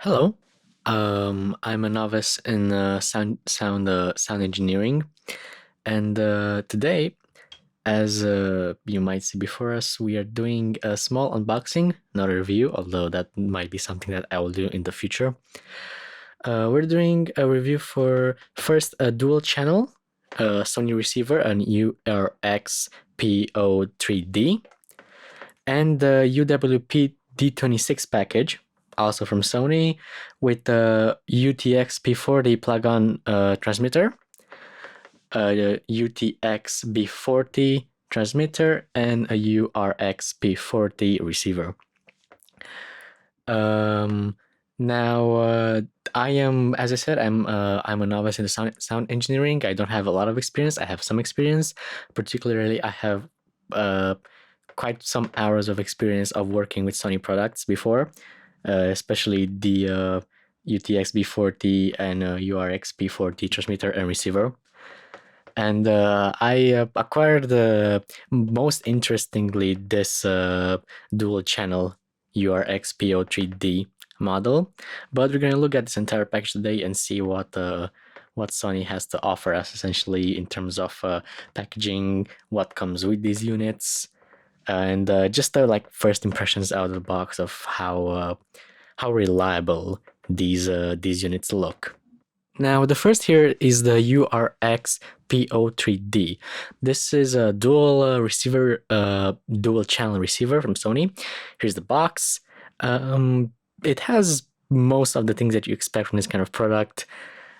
Hello. I'm a novice in sound engineering, and today, as you might see before us, we are doing a small unboxing, not a review, although that might be something that I will do in the future. We're doing a review for first a dual channel Sony receiver, an URX-PO3D, and the UWP-D26 package, also from Sony, with the UTX-P40 plug-on transmitter, UTX-B40 transmitter, and a URX-P40 receiver. Now, I am, as I said, I'm a novice in the sound engineering. I don't have a lot of experience. I have some experience. Particularly, I have quite some hours of experience of working with Sony products before, especially the UTX B40 and URX P40 transmitter and receiver. And I acquired most interestingly this dual channel URX PO3D model, but we're going to look at this entire package today and see what Sony has to offer us essentially in terms of packaging, what comes with these units, and just like first impressions out of the box of how reliable these units look. Now, the first here is the URX-PO3D. This is a dual receiver, dual channel receiver from Sony. Here's the box. It has most of the things that you expect from this kind of product.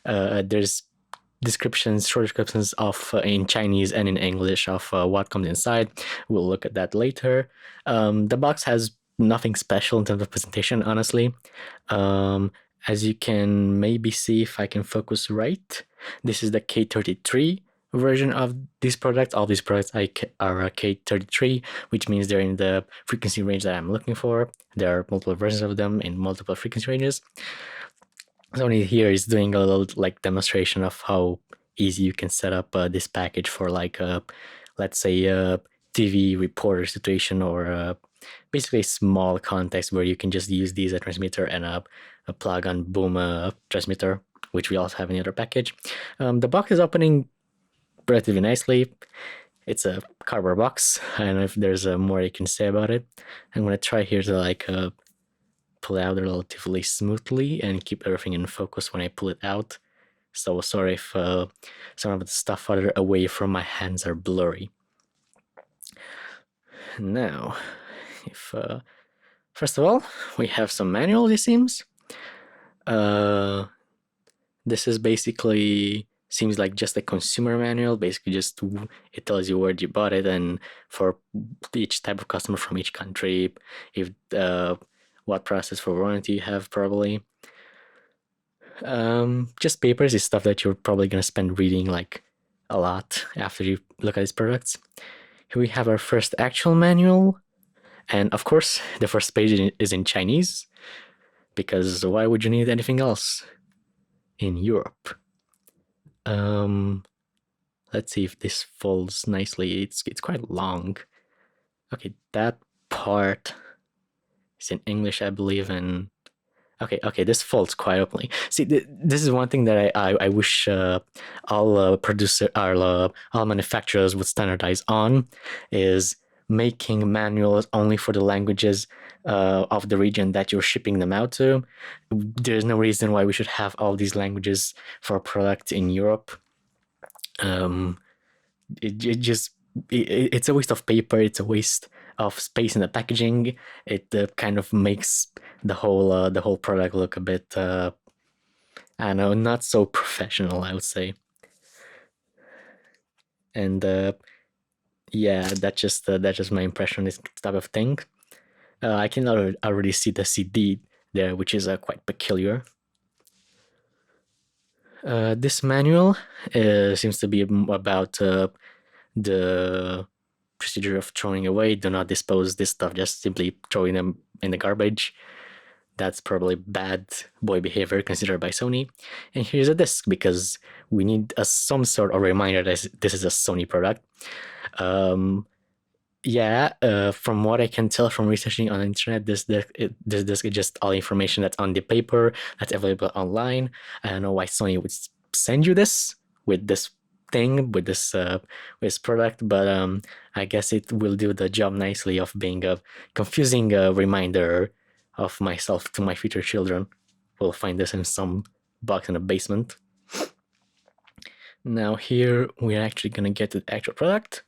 There's short descriptions of in Chinese and in English of what comes inside. We'll look at that later. The box has nothing special in terms of presentation, honestly. As you can maybe see if I can focus right, this is the K33 version of these products. All these products are K33, which means they're in the frequency range that I'm looking for. There are multiple versions of them in multiple frequency ranges. Sony here is doing a little like demonstration of how easy you can set up this package for like let's say a TV reporter situation or basically a small context where you can just use these as a transmitter and a plug-on boom transmitter, which we also have in the other package. The box is opening relatively nicely. It's a cardboard box. I don't know if there's more you can say about it. I'm going to try here to like pull it out relatively smoothly and keep everything in focus when I pull it out. So sorry if some of the stuff farther away from my hands are blurry. Now, if first of all, we have some manual, it seems. This is basically seems like just a consumer manual. Basically, just it tells you where you bought it and for each type of customer from each country, if what process for warranty you have probably. Just papers is stuff that you're probably gonna spend reading like a lot after you look at these products. Here we have our first actual manual, and of course the first page is in Chinese, because why would you need anything else in Europe? Let's see if this folds nicely. It's quite long. Okay, that part is in English, I believe, and okay, this folds quite openly. See, this is one thing that I wish all manufacturers would standardize on, is making manuals only for the languages of the region that you're shipping them out to. There's no reason why we should have all these languages for a product in Europe. It's a waste of paper. It's a waste of space in the packaging. It kind of makes the whole product look a bit I don't know, not so professional, I would say. And yeah, that's just my impression on this type of thing. I can already see the CD there, which is quite peculiar. This manual seems to be about the procedure of throwing away. Do not dispose this stuff, just simply throwing them in the garbage. That's probably bad boy behavior considered by Sony. And here's a disc, because we need some sort of reminder that this is a Sony product. Yeah, from what I can tell from researching on the internet, this disc is just all information that's on the paper that's available online. I don't know why Sony would send you this with this thing with this product, but I guess it will do the job nicely of being a confusing reminder of myself to my future children. We'll find this in some box in the basement. Now here we're actually gonna get to the actual product.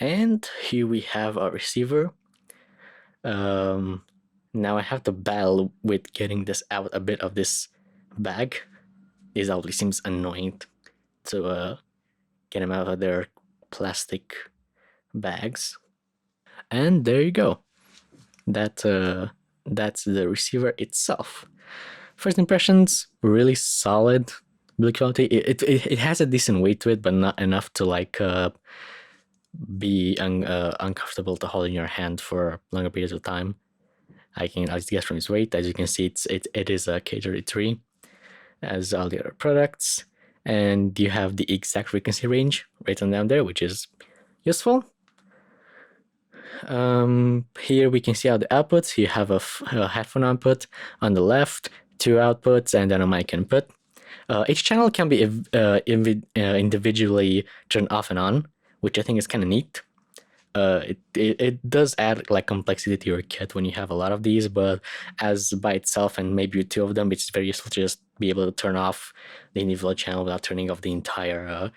And here we have our receiver. Now I have to battle with getting this out a bit of this bag. This obviously seems annoying to get them out of their plastic bags. And there you go. That's the receiver itself. First impressions, really solid build quality. It has a decent weight to it, but not enough to like be uncomfortable to hold in your hand for longer periods of time. I can guess from its weight. As you can see, it is a K33, as all the other products, and you have the exact frequency range written down there, which is useful. Here we can see all the outputs. You have a headphone output on the left, 2 outputs, and then a mic input. Each channel can be individually turned off and on, which I think is kind of neat. It does add like complexity to your kit when you have a lot of these, but as by itself and maybe 2 of them, it's very useful to just be able to turn off the individual channel without turning off the entire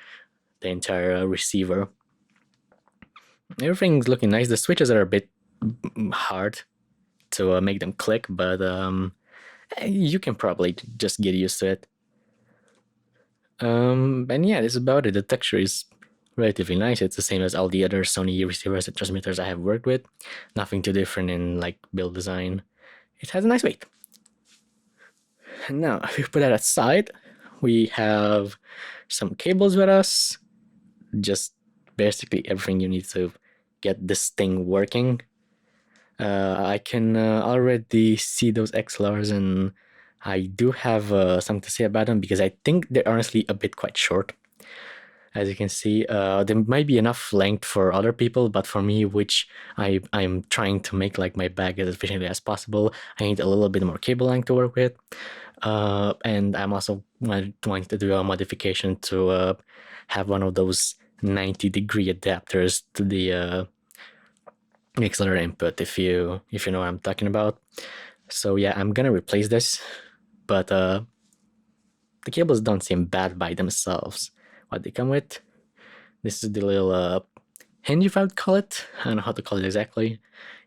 receiver. Everything's looking nice. The switches are a bit hard to make them click, but you can probably just get used to it. And yeah, this is about it. The texture is relatively nice. It's the same as all the other Sony receivers and transmitters I have worked with. Nothing too different in like build design. It has a nice weight. And now, if we put that aside, we have some cables with us. Just basically everything you need to get this thing working. I can already see those XLRs, and I do have something to say about them because I think they're honestly a bit quite short. As you can see, there might be enough length for other people, but for me, which I'm trying to make like my bag as efficiently as possible, I need a little bit more cable length to work with. And I'm also wanting to do a modification to have one of those 90-degree adapters to the XLR input, if you know what I'm talking about. So yeah, I'm gonna replace this, but the cables don't seem bad by themselves. What they come with, this is the little hinge, if I would call it. I don't know how to call it exactly.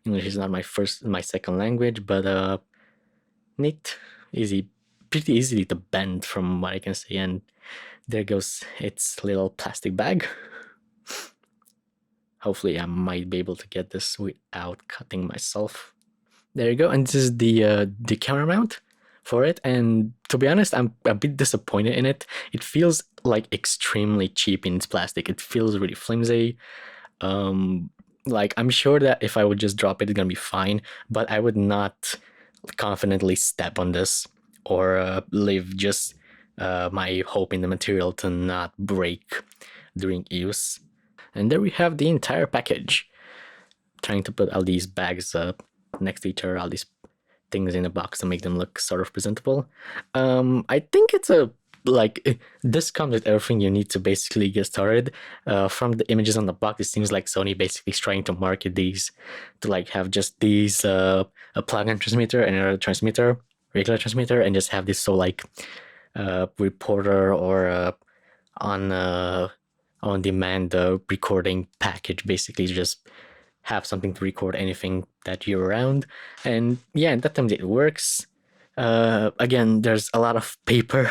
English is not my second language, but neat, pretty easily to bend from what I can see. And there goes its little plastic bag. Hopefully I might be able to get this without cutting myself. There you go, and this is the camera mount for it, and to be honest, I'm a bit disappointed in it. It feels like extremely cheap in its plastic. It feels really flimsy. Like, I'm sure that if I would just drop it, it's gonna be fine, but I would not confidently step on this or leave just my hope in the material to not break during use. And there we have the entire package. Trying to put all these bags next to each other, all these things in a box to make them look sort of presentable. I think it's this comes with everything you need to basically get started. From the images on the box, it seems like Sony basically is trying to market these to like have just these a plug-in transmitter and another transmitter, regular transmitter, and just have this so like reporter or on demand recording package, basically just have something to record anything that you're around. And yeah, in that time it works. Again, there's a lot of paper,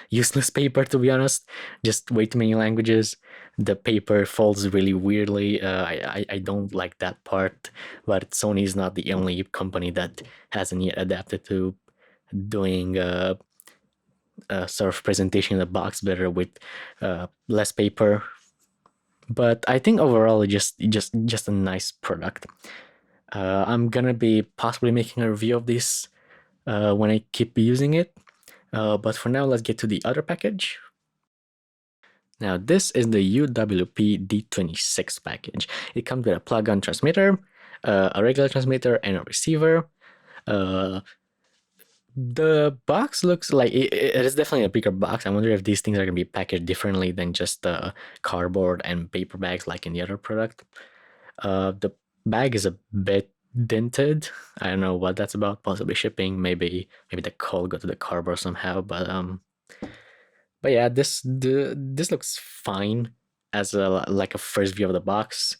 useless paper, to be honest, just way too many languages. The paper folds really weirdly. I don't like that part, but Sony is not the only company that hasn't yet adapted to doing sort of presentation in the box better with less paper. But I think overall, just a nice product. I'm gonna be possibly making a review of this when I keep using it. But for now, let's get to the other package. Now this is the UWP-D26 package. It comes with a plug-on transmitter, a regular transmitter, and a receiver. The box looks like it is definitely a bigger box. I wonder if these things are going to be packaged differently than just cardboard and paper bags like in the other product. The bag is a bit dented. I don't know what that's about. Possibly shipping. Maybe the coal got to the cardboard somehow. But yeah, this looks fine as like a first view of the box.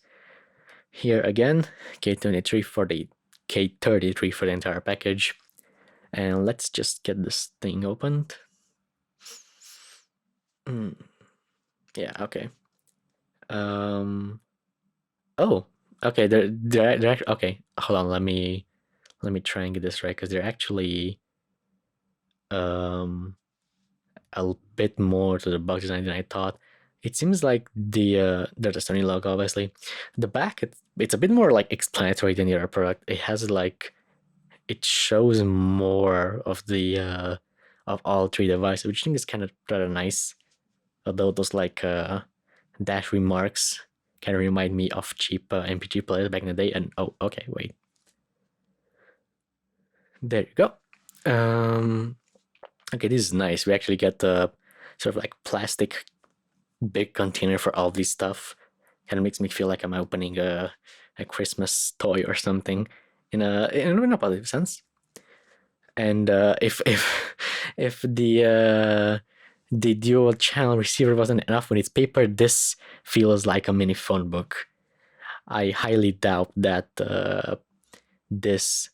Here again, K23 for the K33 for the entire package. And let's just get this thing opened. Yeah, okay. Oh, okay. They're actually, okay. Hold on. Let me try and get this right because they're actually a bit more to the box design than I thought. It seems like there's a Sony logo, obviously. The back, it's a bit more like explanatory than the other product. It has like, it shows more of the of all three devices, which I think is kind of rather nice. Although those like dash remarks kind of remind me of cheap MPG players back in the day. And oh, okay, wait, there you go. Okay, this is nice. We actually get the sort of like plastic big container for all this stuff. Kind of makes me feel like I'm opening a Christmas toy or something in a positive sense. And if the dual channel receiver wasn't enough with its paper, this feels like a mini phone book. I highly doubt that this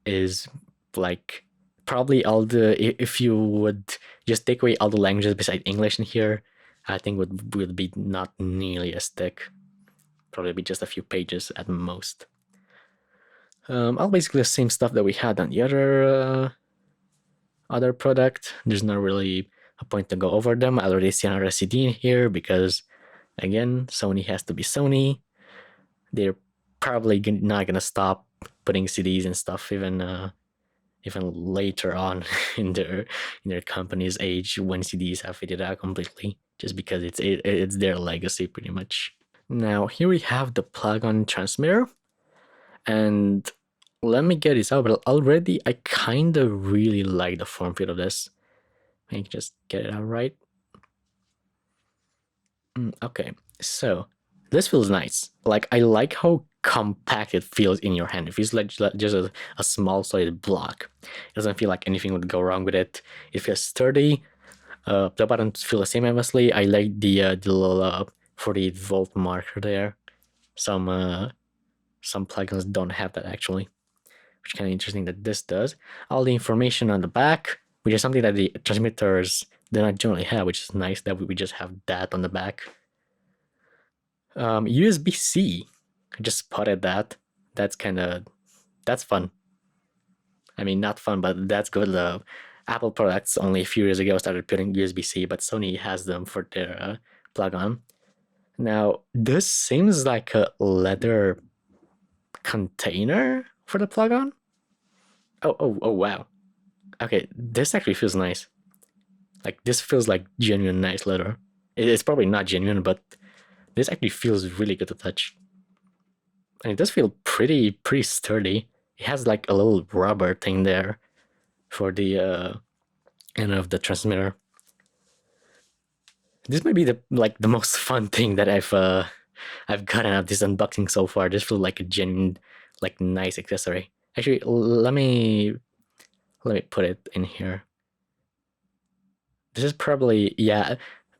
is like probably all the, if you would just take away all the languages besides English in here, I think would be not nearly as thick. Probably be just a few pages at most. All basically the same stuff that we had on the other product. There's not really a point to go over them. I already see another CD in here because, again, Sony has to be Sony. They're probably not gonna stop putting CDs and stuff even later on in their company's age when CDs have faded out completely, just because it's their legacy pretty much. Now here we have the plug-on transmitter, and let me get this out, but already I kind of really like the form fit of this. I can just get it out right. Okay, so this feels nice. Like, I like how compact it feels in your hand. It feels like just a small solid block. It doesn't feel like anything would go wrong with it. It feels sturdy. The buttons feel the same, obviously. I like the little 48-volt marker there. Some plugins don't have that, actually, which is kind of interesting that this does. All the information on the back, which is something that the transmitters do not generally have, which is nice that we just have that on the back. USB-C, I just spotted that. That's fun. I mean, not fun, but that's good. Apple products only a few years ago started putting USB-C, but Sony has them for their plug-on. Now, this seems like a leather container for the plug-on. Oh, wow. Okay, this actually feels nice. Like, this feels like genuine nice leather. It's probably not genuine, but this actually feels really good to touch. And it does feel pretty sturdy. It has like a little rubber thing there for the end of the transmitter. This might be the most fun thing that I've gotten out of this unboxing so far. This feels like a genuine, like, nice accessory. Actually, let me put it in here. This is probably, yeah,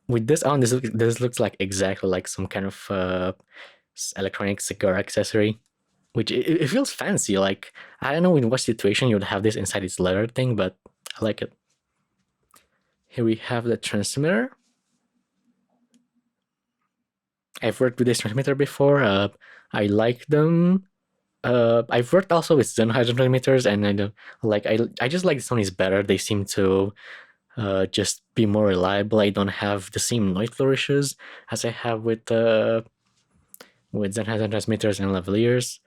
with this on, this looks like exactly like some kind of electronic cigar accessory, which it feels fancy. Like, I don't know in what situation you would have this inside its leather thing, but I like it. Here we have the transmitter. I've worked with this transmitter before. I like them. I've worked also with Sennheiser transmitters, and I just like Sony's better. They seem to just be more reliable. I don't have the same noise flourishes as I have with Sennheiser transmitters and lavaliers,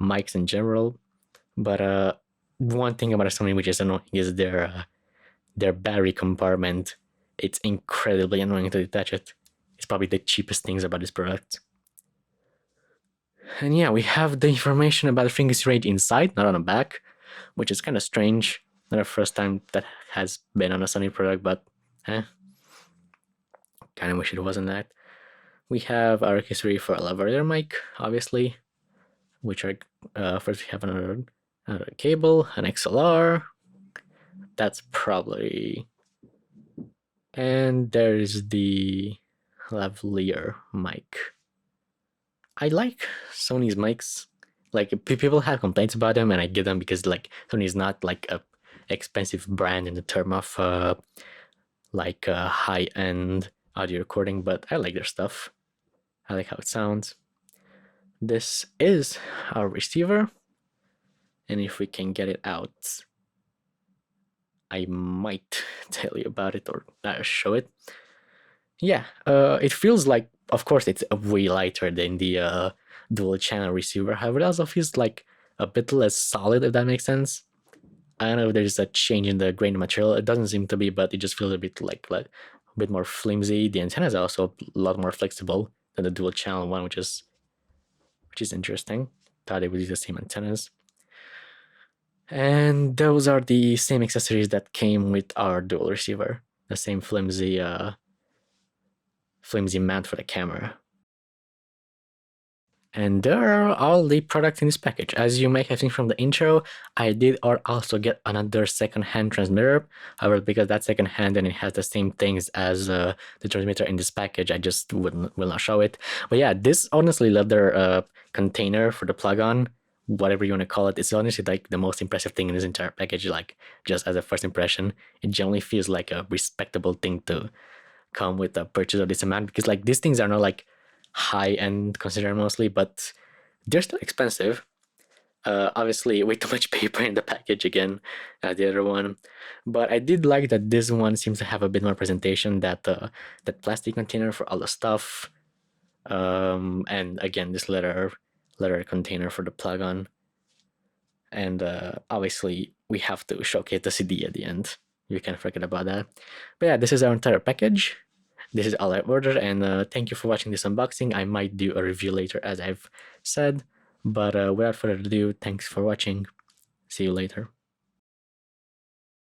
mics in general. But one thing about Sony which is annoying is their battery compartment. It's incredibly annoying to detach it. probably the cheapest things about this product. And yeah, we have the information about the frequency range inside, not on the back, which is kind of strange. Not the first time that has been on a Sony product, but kind of wish it wasn't that. We have our accessory for a lavalier mic, obviously, which are first we have another cable, an XLR. That's probably, and there's the lavalier mic. I like Sony's mics. Like people have complaints about them, and I get them because like Sony's not like a expensive brand in the term of like high-end audio recording, but I like their stuff. I like how it sounds. This is our receiver, and if we can get it out, I might tell you about it or show it. Yeah, it feels like, of course, it's way lighter than the dual channel receiver. However, it also feels like a bit less solid, if that makes sense. I don't know if there's a change in the grain material. It doesn't seem to be, but it just feels a bit like a bit more flimsy. The antennas are also a lot more flexible than the dual channel one, which is interesting. Thought they would use the same antennas. And those are the same accessories that came with our dual receiver. The same flimsy mount for the camera. And there are all the products in this package. As you may have seen from the intro, I did also get another second-hand transmitter. However, because that's second-hand and it has the same things as the transmitter in this package, I just will not show it. But yeah, this honestly leather container for the plug-on, whatever you want to call it, it's honestly like the most impressive thing in this entire package. Like, just as a first impression, it generally feels like a respectable thing to come with a purchase of this amount, because like these things are not like high-end considered mostly, but they're still expensive. Obviously way too much paper in the package again, the other one, but I did like that this one seems to have a bit more presentation, that that plastic container for all the stuff, and again this leather container for the plug-on, and obviously we have to showcase the CD at the end. You can't forget about that. But yeah, this is our entire package. This is all I ordered, and thank you for watching this unboxing. I might do a review later, as I've said, but without further ado, thanks for watching. See you later.